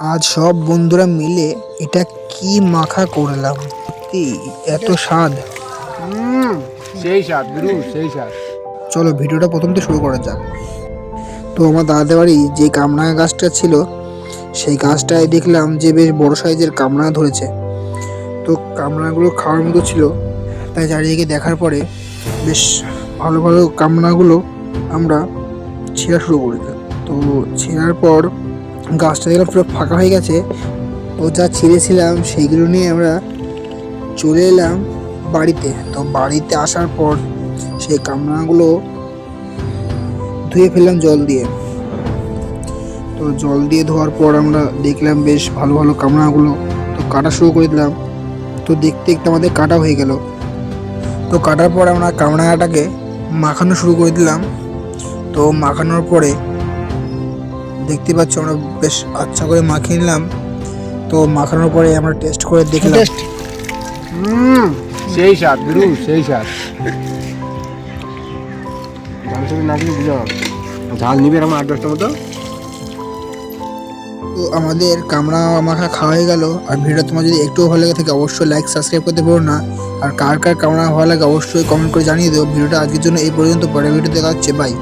আজ সব বন্ধুরা মিলে এটা কি মাখা করলাম, সত্যি এত স্বাদ। সেই স্বাদ গুরু, সেই স্বাদ। চলো ভিডিওটা প্রথম থেকে শুরু করা যাক। তো আমার দাদাদের বাড়ি যে কামরাঙা গাছটা ছিল, সেই গাছটায় দেখলাম যে বেশ বড় সাইজের কামরাঙা ধরেছে। তো কামরাঙাগুলো খাওয়ার মতো ছিল, তাই চারিদিকে দেখার পরে বেশ ভালো ভালো কামরাঙাগুলো আমরা ছেঁড়া শুরু করে দিলাম। তো ছেঁড়ার পর গাছটা দেখলাম পুরো ফাঁকা হয়ে গেছে। তো যা ছিঁড়েছিলাম সেইগুলো নিয়ে আমরা চলে এলাম বাড়িতে। তো বাড়িতে আসার পর সেই কামরাঙাগুলো ধুয়ে ফেললাম জল দিয়ে। তো জল দিয়ে ধোয়ার পর আমরা দেখলাম বেশ ভালো ভালো কামরাঙাগুলো, তো কাটা শুরু করে দিলাম। তো দেখতে দেখতে আমাদের কাটা হয়ে গেল। তো কাটার পর আমরা কামরাঙাটাকে মাখানো শুরু করে দিলাম। তো মাখানোর পরে দেখতে পাচ্ছ আমরা বেশ আচ্ছা করে মাখিয়ে নিলাম। তো মাখানোর পরে আমরা টেস্ট করে দেখলাম, সেই স্বাদ গুরু, সেই স্বাদ। ঝাল তুমি না খেলে বুঝা হবে। ঝাল নিবে আমার 8-10টা মতো। তো আমাদের কামড়া মাখা খাওয়া হয়ে গেল। আর ভিডিও তোমার যদি একটু ভালো লাগে থাকে অবশ্যই লাইক সাবস্ক্রাইব করতে পারো না। আর কার কার কামড়া ভালো লাগে অবশ্যই কমেন্ট করে জানিয়ে দিও। ভিডিওটা আজকের জন্য এই পর্যন্ত, পরের ভিডিও দেখা হচ্ছে, বাই।